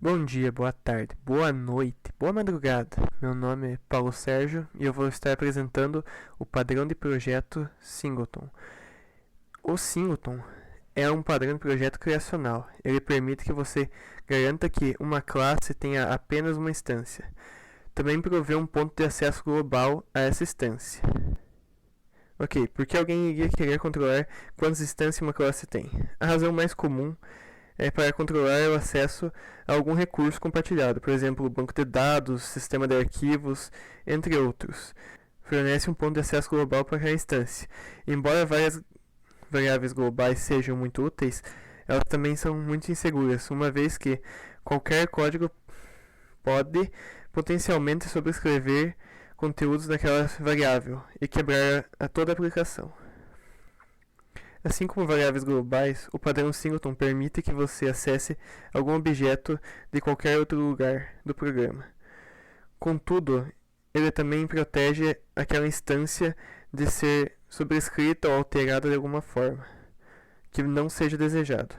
Bom dia, boa tarde, boa noite, boa madrugada. Meu nome é Paulo Sérgio e eu vou estar apresentando o padrão de projeto Singleton. O Singleton é um padrão de projeto criacional. Ele permite que você garanta que uma classe tenha apenas uma instância. Também provê um ponto de acesso global a essa instância. Ok, por que alguém iria querer controlar quantas instâncias uma classe tem? A razão mais comum é para controlar o acesso a algum recurso compartilhado, por exemplo, banco de dados, sistema de arquivos, entre outros. Fornece um ponto de acesso global para a instância. Embora várias variáveis globais sejam muito úteis, elas também são muito inseguras, uma vez que qualquer código pode potencialmente sobrescrever conteúdos daquela variável e quebrar a toda a aplicação. Assim como variáveis globais, o padrão Singleton permite que você acesse algum objeto de qualquer outro lugar do programa. Contudo, ele também protege aquela instância de ser sobrescrita ou alterada de alguma forma que não seja desejado.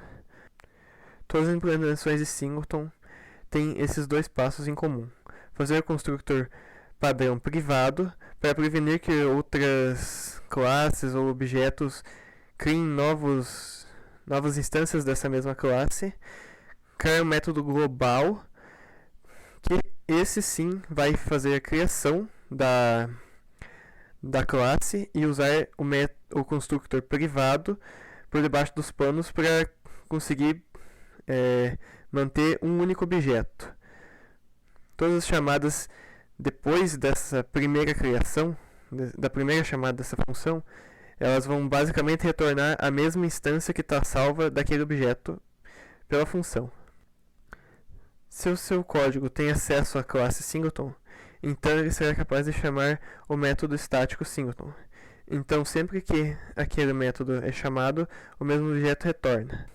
Todas as implementações de Singleton têm esses dois passos em comum: fazer o construtor padrão privado para prevenir que outras classes ou objetos criem novas instâncias dessa mesma classe, criar um método global, que esse sim vai fazer a criação da classe e usar o construtor privado por debaixo dos panos para conseguir manter um único objeto. Todas as chamadas depois dessa primeira criação, da primeira chamada dessa função, elas vão basicamente retornar a mesma instância que está salva daquele objeto pela função. Se o seu código tem acesso à classe Singleton, então ele será capaz de chamar o método estático Singleton. Então, sempre que aquele método é chamado, o mesmo objeto retorna.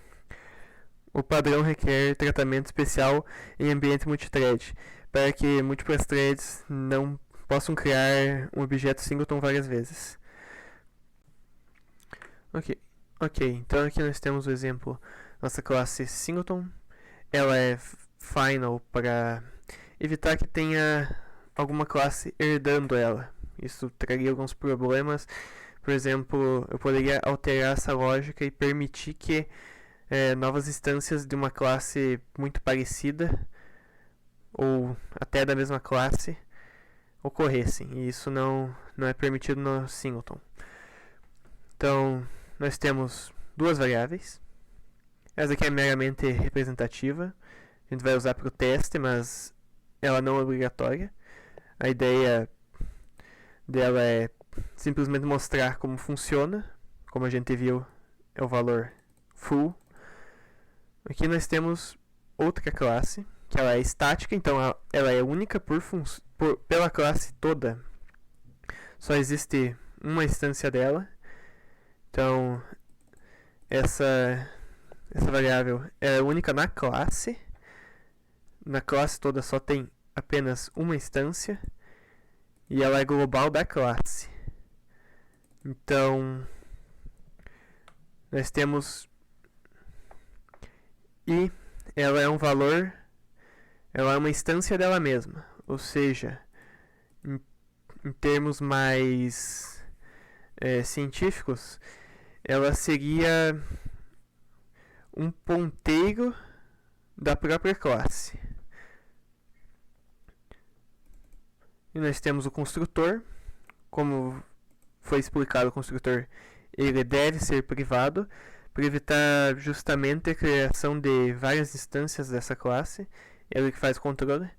O padrão requer tratamento especial em ambiente multithread, para que múltiplas threads não possam criar um objeto Singleton várias vezes. Ok, então aqui nós temos o exemplo, nossa classe Singleton. Ela é final para evitar que tenha alguma classe herdando ela. Isso traria alguns problemas. Por exemplo, eu poderia alterar essa lógica e permitir que novas instâncias de uma classe muito parecida ou até da mesma classe ocorressem, e isso não é permitido no Singleton. Então, nós temos duas variáveis. Essa aqui é meramente representativa. A gente vai usar para o teste, mas ela não é obrigatória. A ideia dela é simplesmente mostrar como funciona. Como a gente viu, é o valor full. Aqui nós temos outra classe, que ela é estática, então ela é única pela classe toda. Só existe uma instância dela. Então, essa variável é única na classe. Na classe toda só tem apenas uma instância. E ela é global da classe. Então, nós temos... E ela é um valor... Ela é uma instância dela mesma. Ou seja, em termos mais científicos, ela seria um ponteiro da própria classe. E nós temos o construtor. Como foi explicado, o construtor ele deve ser privado para evitar justamente a criação de várias instâncias dessa classe. Ele que faz o controle.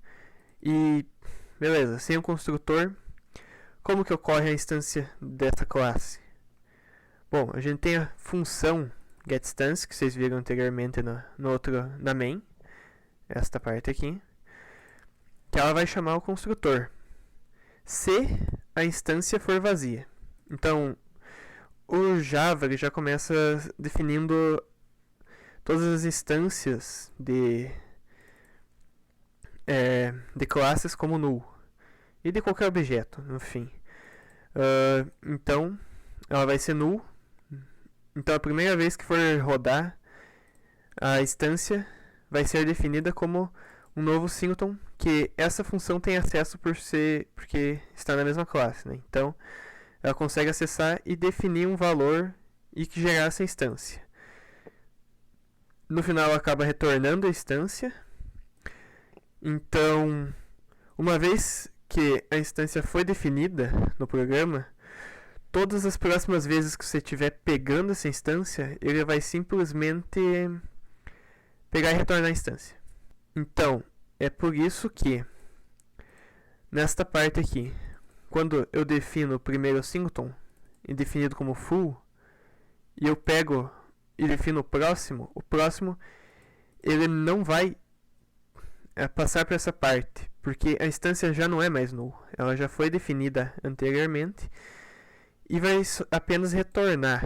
E beleza, sem o construtor, como que ocorre a instância dessa classe? Bom, a gente tem a função getInstance, que vocês viram anteriormente na main, esta parte aqui, que ela vai chamar o construtor se a instância for vazia. Então, o Java ele já começa definindo todas as instâncias de classes como null e de qualquer objeto, no fim. Então, ela vai ser null. Então, a primeira vez que for rodar, a instância vai ser definida como um novo singleton que essa função tem acesso porque está na mesma classe, né? Então, ela consegue acessar e definir um valor e que gerar essa instância. No final, ela acaba retornando a instância. Então, uma vez que a instância foi definida no programa, todas as próximas vezes que você estiver pegando essa instância, ele vai simplesmente pegar e retornar a instância. Então, é por isso que, nesta parte aqui, quando eu defino o primeiro singleton, definido como full, e eu pego e defino o próximo ele não vai passar para essa parte, porque a instância já não é mais null, ela já foi definida anteriormente, e vai apenas retornar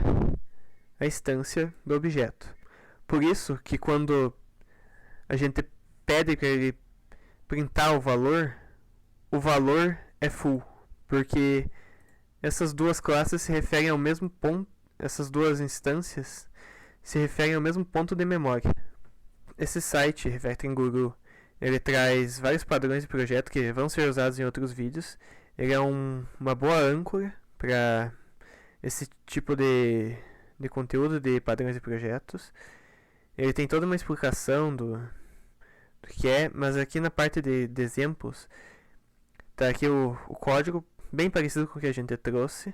a instância do objeto. Por isso que quando a gente pede para ele printar o valor é full, porque essas duas classes se referem ao mesmo ponto, essas duas instâncias se referem ao mesmo ponto de memória. Esse site, Refactoring Guru, ele traz vários padrões de projeto que vão ser usados em outros vídeos. Ele é uma boa âncora para esse tipo de conteúdo de padrões de projetos. Ele tem toda uma explicação do que é, mas aqui na parte de exemplos tá aqui o código bem parecido com o que a gente trouxe,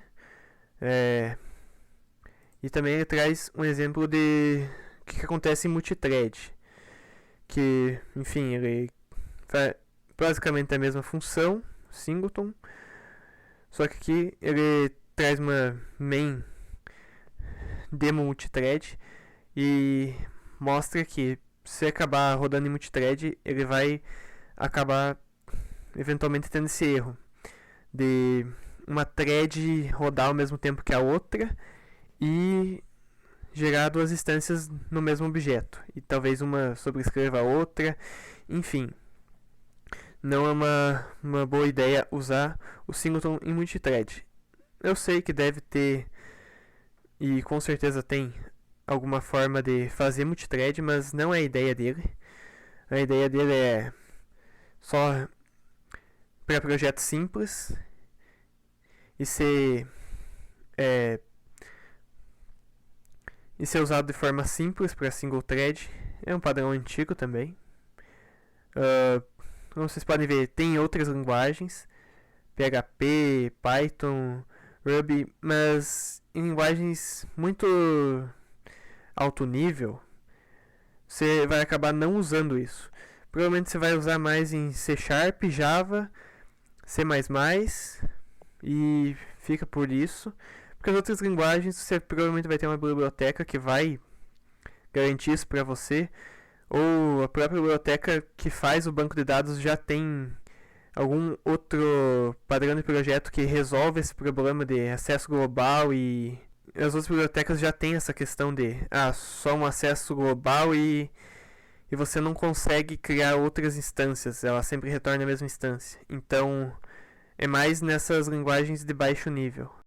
e também ele traz um exemplo de o que acontece em multithread, que enfim ele faz basicamente a mesma função singleton, só que aqui ele traz uma main demo multithread e mostra que se acabar rodando em multithread, ele vai acabar eventualmente tendo esse erro de uma thread rodar ao mesmo tempo que a outra e gerar duas instâncias no mesmo objeto, e talvez uma sobrescreva a outra. Enfim, não é uma boa ideia usar o singleton em multithread. Eu sei que deve ter, e com certeza tem, alguma forma de fazer multithread, mas não é a ideia dele. A ideia dele é só para projetos simples e ser usado de forma simples para single thread. É um padrão antigo também. Como vocês podem ver, tem outras linguagens, PHP, Python, Ruby, mas em linguagens muito alto nível, você vai acabar não usando isso. Provavelmente você vai usar mais em C#, Java, C++, e fica por isso. Porque as outras linguagens você provavelmente vai ter uma biblioteca que vai garantir isso para você, ou a própria biblioteca que faz o banco de dados já tem algum outro padrão de projeto que resolve esse problema de acesso global, e as outras bibliotecas já tem essa questão de só um acesso global e você não consegue criar outras instâncias, ela sempre retorna a mesma instância. Então é mais nessas linguagens de baixo nível.